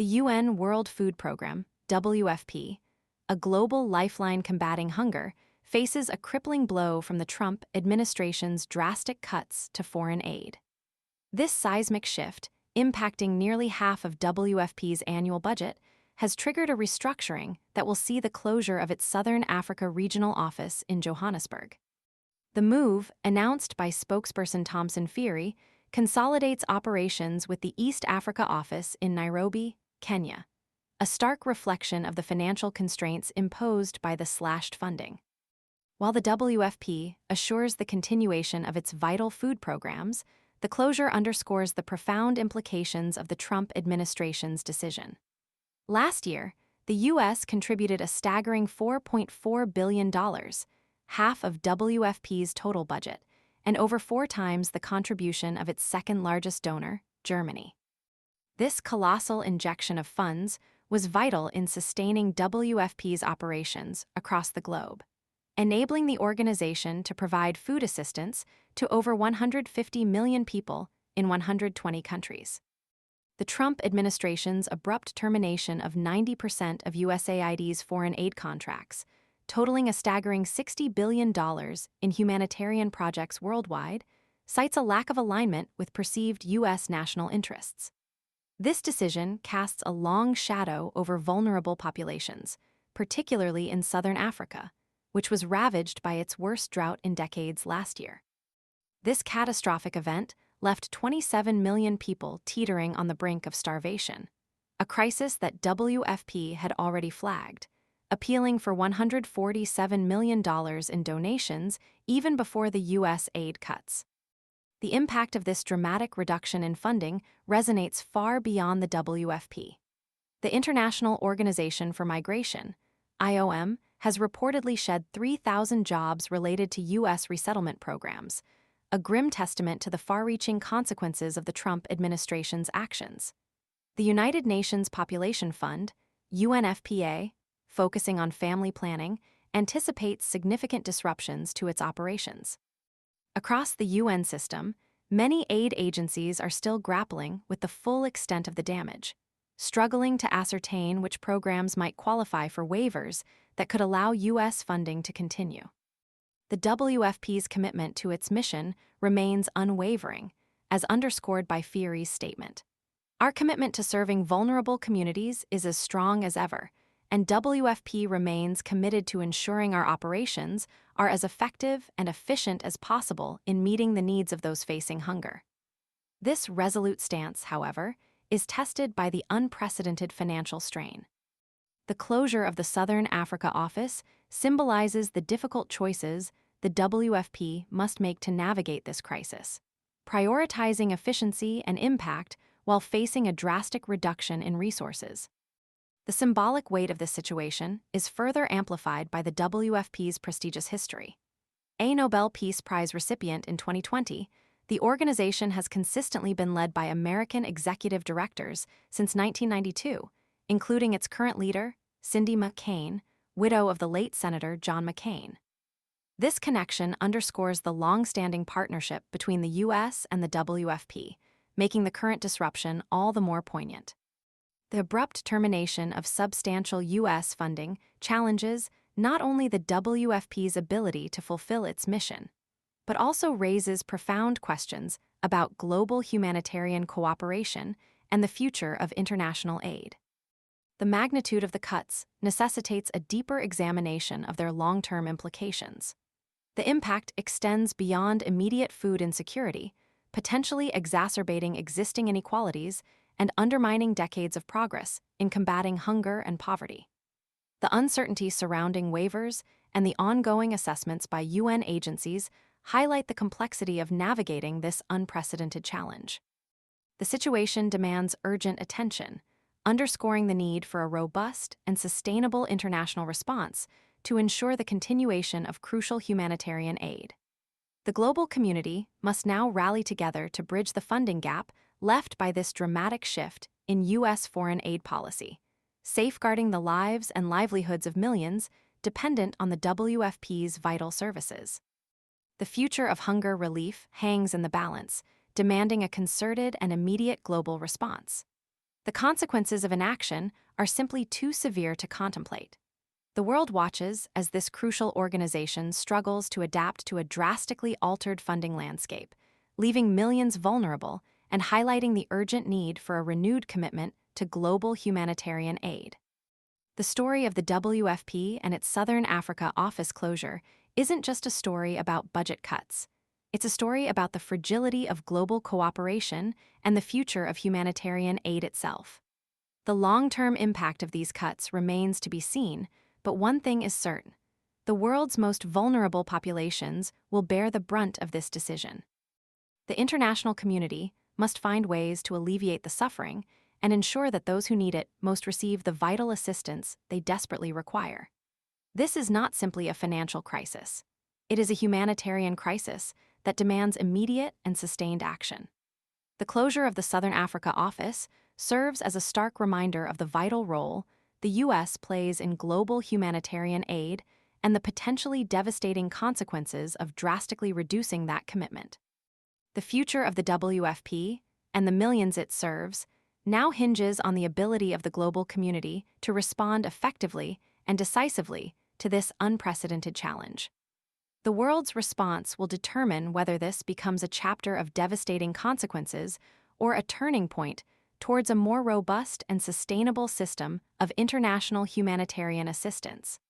The UN World Food Programme, WFP, a global lifeline combating hunger, faces a crippling blow from the Trump administration's drastic cuts to foreign aid. This seismic shift, impacting nearly half of WFP's annual budget, has triggered a restructuring that will see the closure of its Southern Africa regional office in Johannesburg. The move, announced by spokesperson Thomson Phiri, consolidates operations with the East Africa office in Nairobi, Kenya, a stark reflection of the financial constraints imposed by the slashed funding. While the WFP assures the continuation of its vital food programs, the closure underscores the profound implications of the Trump administration's decision. Last year, the U.S. contributed a staggering $4.4 billion, half of WFP's total budget, and over 4 times the contribution of its second-largest donor, Germany. This colossal injection of funds was vital in sustaining WFP's operations across the globe, enabling the organization to provide food assistance to over 150 million people in 120 countries. The Trump administration's abrupt termination of 90% of USAID's foreign aid contracts, totaling a staggering $60 billion in humanitarian projects worldwide, cites a lack of alignment with perceived U.S. national interests. This decision casts a long shadow over vulnerable populations, particularly in southern Africa, which was ravaged by its worst drought in decades last year. This catastrophic event left 27 million people teetering on the brink of starvation, a crisis that WFP had already flagged, appealing for $147 million in donations even before the U.S. aid cuts. The impact of this dramatic reduction in funding resonates far beyond the WFP. The International Organization for Migration, IOM, has reportedly shed 3,000 jobs related to U.S. resettlement programs, a grim testament to the far-reaching consequences of the Trump administration's actions. The United Nations Population Fund, UNFPA, focusing on family planning, anticipates significant disruptions to its operations. Across the UN system, many aid agencies are still grappling with the full extent of the damage, struggling to ascertain which programs might qualify for waivers that could allow U.S. funding to continue. The WFP's commitment to its mission remains unwavering, as underscored by Phiri's statement. Our commitment to serving vulnerable communities is as strong as ever, and WFP remains committed to ensuring our operations are as effective and efficient as possible in meeting the needs of those facing hunger. This resolute stance, however, is tested by the unprecedented financial strain. The closure of the Southern Africa office symbolizes the difficult choices the WFP must make to navigate this crisis, prioritizing efficiency and impact while facing a drastic reduction in resources. The symbolic weight of this situation is further amplified by the WFP's prestigious history. A Nobel Peace Prize recipient in 2020, the organization has consistently been led by American executive directors since 1992, including its current leader, Cindy McCain, widow of the late Senator John McCain. This connection underscores the long-standing partnership between the U.S. and the WFP, making the current disruption all the more poignant. The abrupt termination of substantial U.S. funding challenges not only the WFP's ability to fulfill its mission, but also raises profound questions about global humanitarian cooperation and the future of international aid. The magnitude of the cuts necessitates a deeper examination of their long-term implications. The impact extends beyond immediate food insecurity, potentially exacerbating existing inequalities and undermining decades of progress in combating hunger and poverty. The uncertainty surrounding waivers and the ongoing assessments by UN agencies highlight the complexity of navigating this unprecedented challenge. The situation demands urgent attention, underscoring the need for a robust and sustainable international response to ensure the continuation of crucial humanitarian aid. The global community must now rally together to bridge the funding gap left by this dramatic shift in U.S. foreign aid policy, safeguarding the lives and livelihoods of millions dependent on the WFP's vital services. The future of hunger relief hangs in the balance, demanding a concerted and immediate global response. The The consequences of inaction are simply too severe to contemplate. The world watches as this crucial organization struggles to adapt to a drastically altered funding landscape, leaving millions vulnerable and highlighting the urgent need for a renewed commitment to global humanitarian aid. The story of the WFP and its Southern Africa office closure isn't just a story about budget cuts. It's a story about the fragility of global cooperation and the future of humanitarian aid itself. The long-term impact of these cuts remains to be seen, but one thing is certain: the world's most vulnerable populations will bear the brunt of this decision. The international community must find ways to alleviate the suffering and ensure that those who need it most receive the vital assistance they desperately require. This is not simply a financial crisis. It is a humanitarian crisis that demands immediate and sustained action. The closure of the Southern Africa office serves as a stark reminder of the vital role the U.S. plays in global humanitarian aid and the potentially devastating consequences of drastically reducing that commitment. The future of the WFP and the millions it serves now hinges on the ability of the global community to respond effectively and decisively to this unprecedented challenge. The world's response will determine whether this becomes a chapter of devastating consequences or a turning point towards a more robust and sustainable system of international humanitarian assistance.